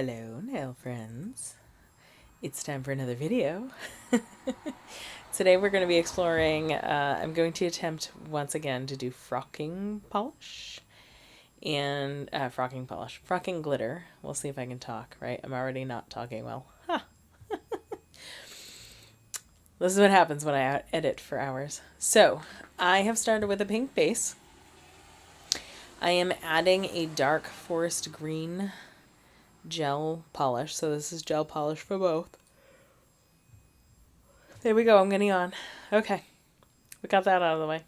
Hello, nail friends. It's time for another video. Today we're going to be exploring, I'm going to attempt once again to do frocking polish and frocking glitter. We'll see if I can talk, right? I'm already not talking well. Ha! This is what happens when I edit for hours. So, I have started with a pink base. I am adding a dark forest green gel polish. So this is gel polish for both. There we go. I'm getting on. Okay. We got that out of the way.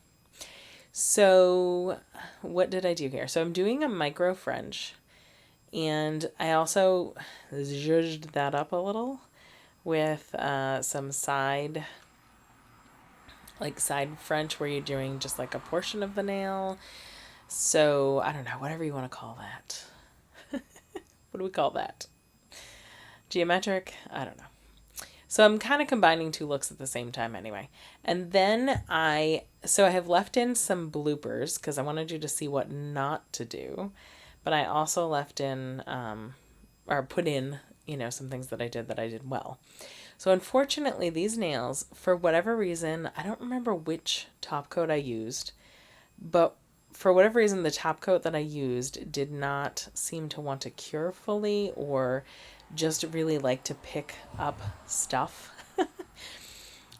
So what did I do here? So I'm doing a micro-French. And I also zhuzhed that up a little with some side French where you're doing just like a portion of the nail. So I don't know, whatever you want to call that. What do we call that? Geometric? I don't know. So I'm kind of combining two looks at the same time anyway. And then I have left in some bloopers because I wanted you to see what not to do. But I also left in, or put in, some things that I did well. So unfortunately, these nails, for whatever reason, I don't remember which top coat I used, but for whatever reason, the top coat that I used did not seem to want to cure fully or just really like to pick up stuff.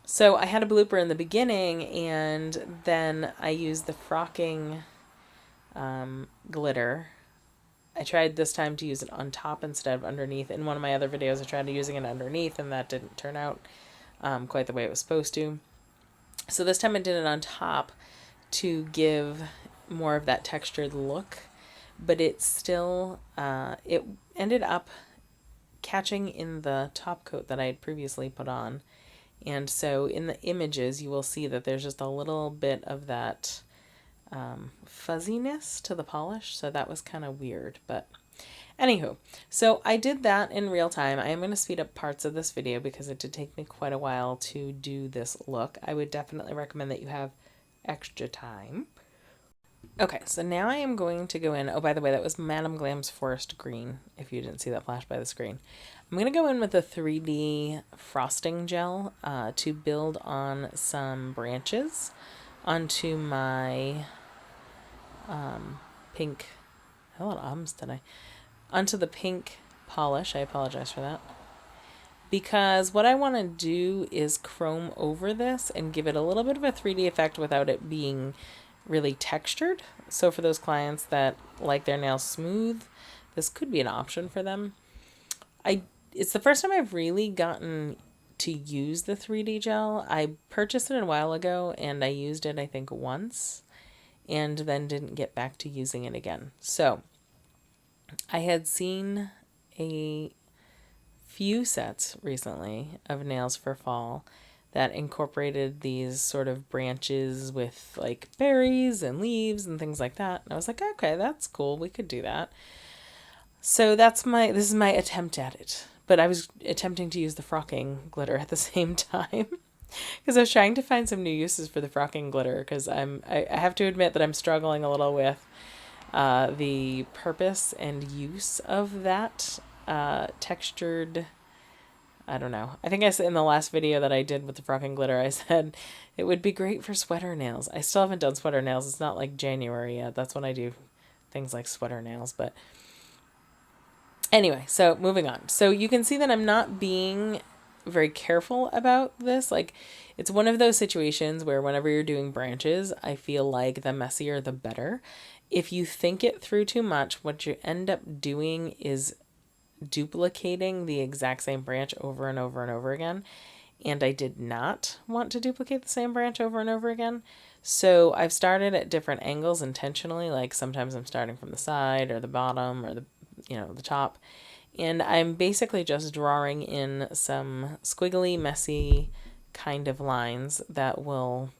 So I had a blooper in the beginning, and then I used the Frocking Glitter. I tried this time to use it on top instead of underneath. In one of my other videos, I tried using it underneath, and that didn't turn out quite the way it was supposed to. So this time I did it on top to give more of that textured look, but it still, it ended up catching in the top coat that I had previously put on. And so in the images, you will see that there's just a little bit of that fuzziness to the polish. So that was kind of weird, but anywho, so I did that in real time. I am going to speed up parts of this video because it did take me quite a while to do this look. I would definitely recommend that you have extra time. Okay, so now I am going to go in. Oh, by the way, that was Madame Glam's Forest Green, if you didn't see that flash by the screen. I'm going to go in with a 3D frosting gel to build on some branches onto my pink, a lot of ums today, onto the pink polish. I apologize for that. Because what I want to do is chrome over this and give it a little bit of a 3D effect without it being really textured. So for those clients that like their nails smooth, this could be an option for them. It's the first time I've really gotten to use the 3D gel. I purchased it a while ago and I used it I think once and then didn't get back to using it again. So I had seen a few sets recently of nails for fall that incorporated these sort of branches with like berries and leaves and things like that. And I was like, okay, that's cool. We could do that. So this is my attempt at it. But I was attempting to use the frocking glitter at the same time because I was trying to find some new uses for the frocking glitter because I have to admit that I'm struggling a little with the purpose and use of that textured, I don't know. I think I said in the last video that I did with the frocking glitter, I said it would be great for sweater nails. I still haven't done sweater nails. It's not like January yet. That's when I do things like sweater nails. But anyway, so moving on. So you can see that I'm not being very careful about this. Like, it's one of those situations where whenever you're doing branches, I feel like the messier the better. If you think it through too much, what you end up doing is duplicating the exact same branch over and over and over again. And I did not want to duplicate the same branch over and over again. So I've started at different angles intentionally. Like sometimes I'm starting from the side or the bottom or the top. And I'm basically just drawing in some squiggly, messy kind of lines that will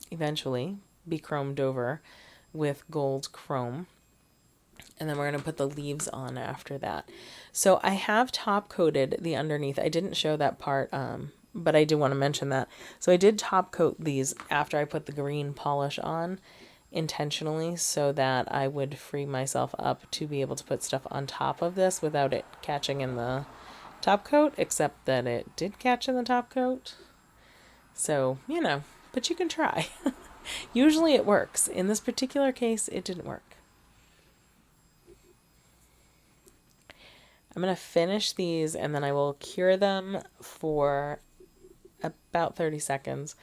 eventually be chromed over with gold chrome. And then we're going to put the leaves on after that. So I have top coated the underneath. I didn't show that part, but I do want to mention that. So I did top coat these after I put the green polish on. intentionally so that I would free myself up to be able to put stuff on top of this without it catching in the top coat, except that it did catch in the top coat. So, you know, but you can try. Usually it works. In this particular case, it didn't work. I'm going to finish these and then I will cure them for about 30 seconds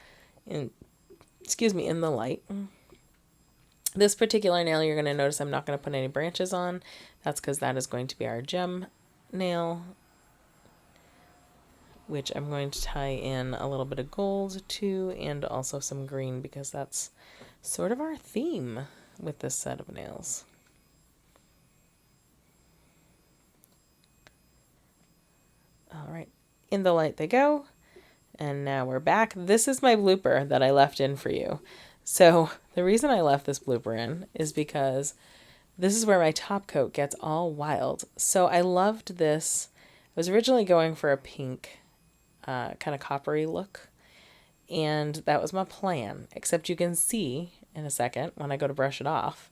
in the light. This particular nail, you're going to notice I'm not going to put any branches on. That's because that is going to be our gem nail, which I'm going to tie in a little bit of gold to, and also some green, because that's sort of our theme with this set of nails. All right, in the light they go. And now we're back. This is my blooper that I left in for you. So the reason I left this blooper in is because this is where my top coat gets all wild. So I loved this. I was originally going for a pink, kind of coppery look. And that was my plan. Except you can see in a second, when I go to brush it off,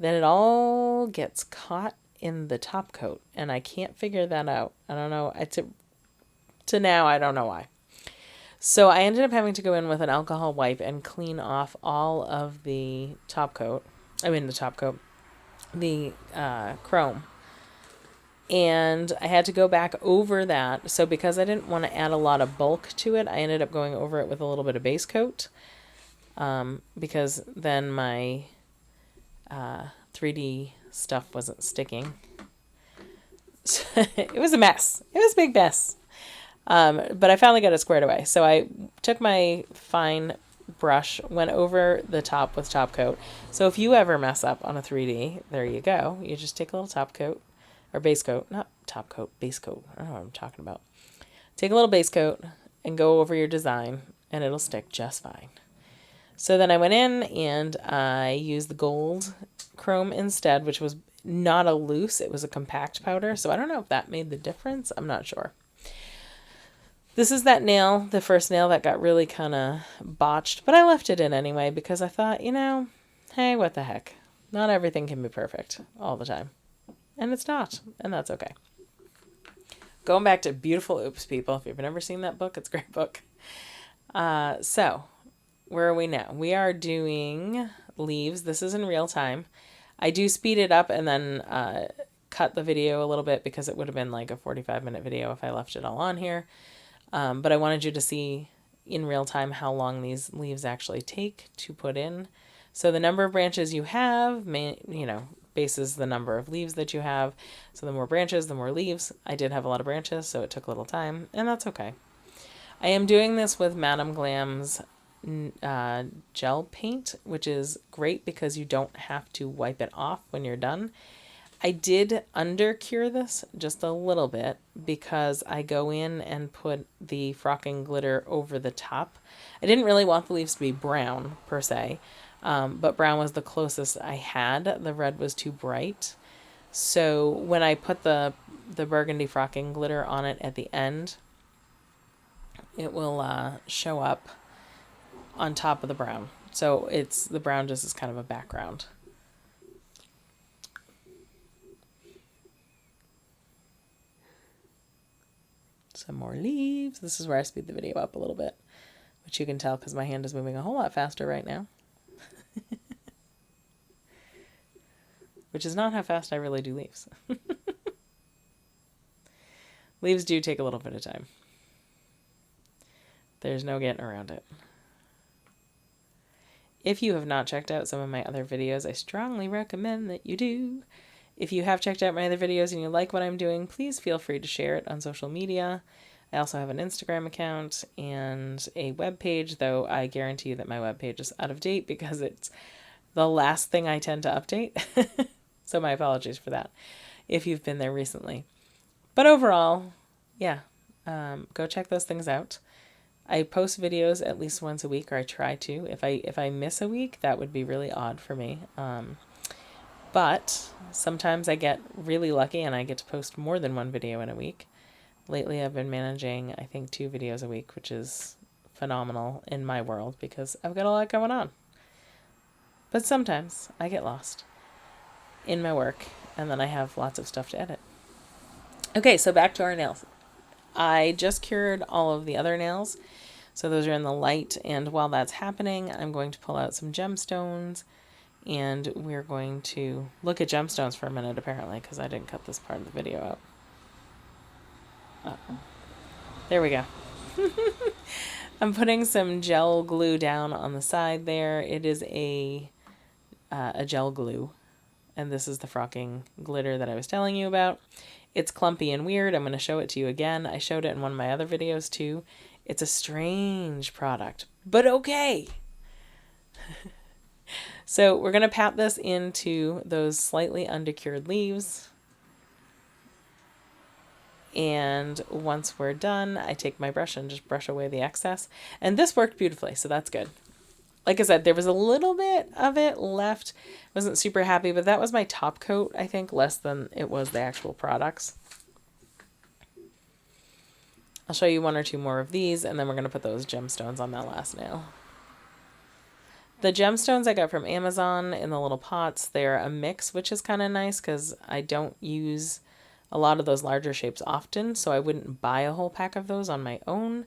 that it all gets caught in the top coat. And I can't figure that out. I don't know. To now, I don't know why. So I ended up having to go in with an alcohol wipe and clean off all of the the chrome. And I had to go back over that. So because I didn't want to add a lot of bulk to it, I ended up going over it with a little bit of base coat. Because then my 3D stuff wasn't sticking. So it was a mess. It was a big mess. But I finally got it squared away. So I took my fine brush, went over the top with top coat. So if you ever mess up on a 3D, there you go. You just take a little top coat, or base coat, not top coat, base coat. I don't know what I'm talking about. Take a little base coat and go over your design and it'll stick just fine. So then I went in and I used the gold chrome instead, which was not a loose, it was a compact powder. So I don't know if that made the difference. I'm not sure. This is that nail, the first nail that got really kind of botched, but I left it in anyway because I thought, you know, hey, what the heck? Not everything can be perfect all the time. And it's not, and that's okay. Going back to Beautiful Oops, people. If you've never seen that book, it's a great book. So, where are we now? We are doing leaves. This is in real time. I do speed it up and then cut the video a little bit because it would have been like a 45-minute video if I left it all on here. But I wanted you to see in real time how long these leaves actually take to put in. So the number of branches you have, bases the number of leaves that you have. So the more branches, the more leaves. I did have a lot of branches, so it took a little time, and that's okay. I am doing this with Madame Glam's gel paint, which is great because you don't have to wipe it off when you're done. I did under-cure this just a little bit because I go in and put the Frocking Glitter over the top. I didn't really want the leaves to be brown, per se, but brown was the closest I had. The red was too bright. So when I put the burgundy Frocking Glitter on it at the end, it will show up on top of the brown. So the brown just is kind of a background. Some more leaves. This is where I speed the video up a little bit, which you can tell because my hand is moving a whole lot faster right now. Which is not how fast I really do leaves. Leaves do take a little bit of time. There's no getting around it. If you have not checked out some of my other videos, I strongly recommend that you do. If you have checked out my other videos and you like what I'm doing, please feel free to share it on social media. I also have an Instagram account and a web page, though I guarantee you that my web page is out of date because it's the last thing I tend to update. So my apologies for that if you've been there recently. But overall, yeah, go check those things out. I post videos at least once a week, or I try to. If I miss a week, that would be really odd for me. But sometimes I get really lucky and I get to post more than one video in a week. Lately, I've been managing, I think, 2 videos a week, which is phenomenal in my world because I've got a lot going on. But sometimes I get lost in my work, and then I have lots of stuff to edit. Okay, so back to our nails. I just cured all of the other nails, so those are in the light, and while that's happening, I'm going to pull out some gemstones, and we're going to look at gemstones for a minute, apparently, because I didn't cut this part of the video out. Uh-oh. There we go. I'm putting some gel glue down on the side there. It is a gel glue, and this is the Frocking Glitter that I was telling you about. It's clumpy and weird. I'm going to show it to you again. I showed it in one of my other videos too. It's a strange product, but okay. So we're going to pat this into those slightly undecured leaves. And once we're done, I take my brush and just brush away the excess. And this worked beautifully, so that's good. Like I said, there was a little bit of it left. Wasn't super happy, but that was my top coat, I think, less than it was the actual products. I'll show you one or two more of these, and then we're going to put those gemstones on that last nail. The gemstones I got from Amazon in the little pots, they're a mix, which is kind of nice because I don't use a lot of those larger shapes often, so I wouldn't buy a whole pack of those on my own.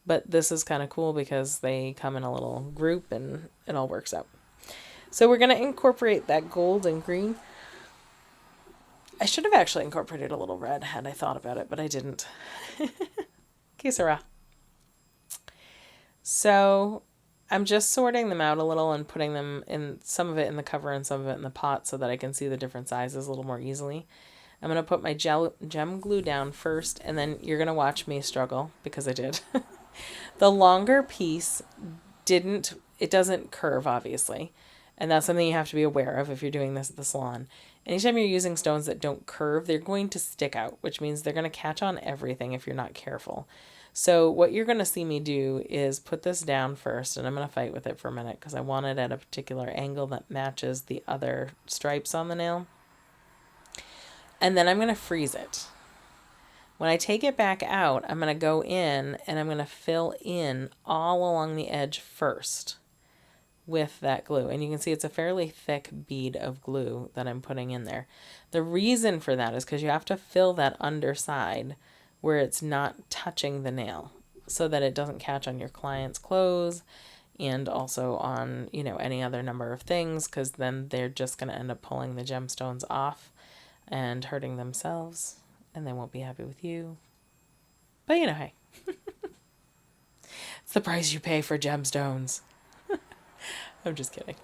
But this is kind of cool because they come in a little group and it all works out. So we're going to incorporate that gold and green. I should have actually incorporated a little red had I thought about it, but I didn't. Que sera. So I'm just sorting them out a little and putting them in, some of it in the cover and some of it in the pot so that I can see the different sizes a little more easily. I'm going to put my gem glue down first, and then you're going to watch me struggle because I did. The longer piece doesn't curve, obviously. And that's something you have to be aware of if you're doing this at the salon. Anytime you're using stones that don't curve, they're going to stick out, which means they're going to catch on everything if you're not careful. So what you're going to see me do is put this down first, and I'm going to fight with it for a minute because I want it at a particular angle that matches the other stripes on the nail. And then I'm going to freeze it. When I take it back out, I'm going to go in and I'm going to fill in all along the edge first with that glue. And you can see it's a fairly thick bead of glue that I'm putting in there. The reason for that is because you have to fill that underside where it's not touching the nail so that it doesn't catch on your client's clothes and also on, any other number of things, because then they're just going to end up pulling the gemstones off and hurting themselves, and they won't be happy with you. But hey. It's the price you pay for gemstones. I'm just kidding.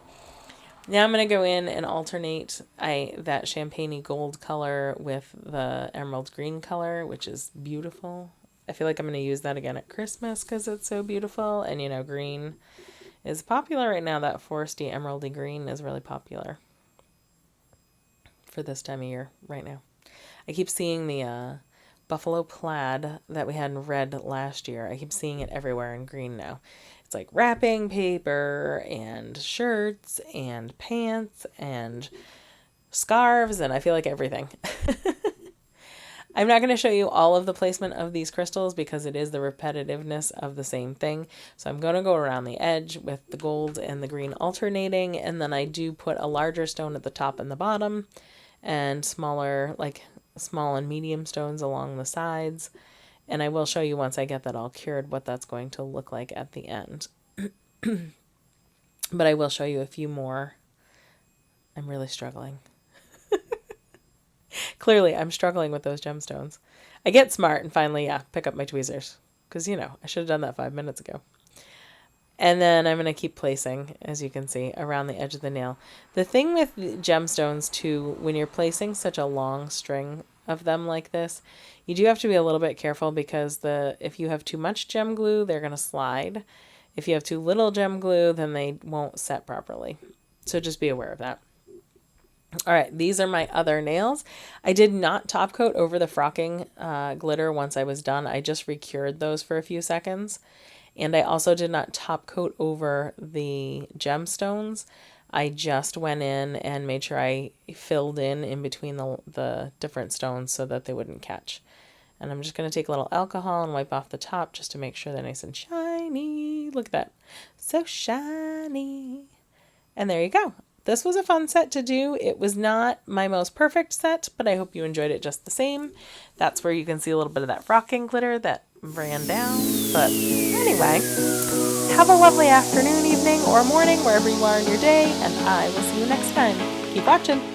Now I'm going to go in and alternate that champagne-y gold color with the emerald green color, which is beautiful. I feel like I'm going to use that again at Christmas because it's so beautiful. And, green is popular right now. That foresty emeraldy green is really popular for this time of year right now. I keep seeing the buffalo plaid that we had in red last year. I keep seeing it everywhere in green now. It's like wrapping paper and shirts and pants and scarves, and I feel like everything. I'm not going to show you all of the placement of these crystals because it is the repetitiveness of the same thing. So I'm going to go around the edge with the gold and the green alternating, and then I do put a larger stone at the top and the bottom and smaller, like small and medium stones along the sides. And I will show you once I get that all cured what that's going to look like at the end. But I will show you a few more. I'm really struggling. Clearly, I'm struggling with those gemstones. I get smart and finally, pick up my tweezers. Because, I should have done that 5 minutes ago. And then I'm going to keep placing, as you can see, around the edge of the nail. The thing with gemstones, too, when you're placing such a long string of them like this, you do have to be a little bit careful because if you have too much gem glue, they're going to slide. If you have too little gem glue, then they won't set properly. So just be aware of that. All right, these are my other nails. I did not top coat over the Frocking glitter once I was done. I just recured those for a few seconds. And I also did not top coat over the gemstones. I just went in and made sure I filled in between the different stones so that they wouldn't catch. And I'm just going to take a little alcohol and wipe off the top just to make sure they're nice and shiny. Look at that. So shiny. And there you go. This was a fun set to do. It was not my most perfect set, but I hope you enjoyed it just the same. That's where you can see a little bit of that frocking glitter that ran down. But anyway, have a lovely afternoon, evening, or morning, wherever you are in your day, and I will see you next time. Keep watching.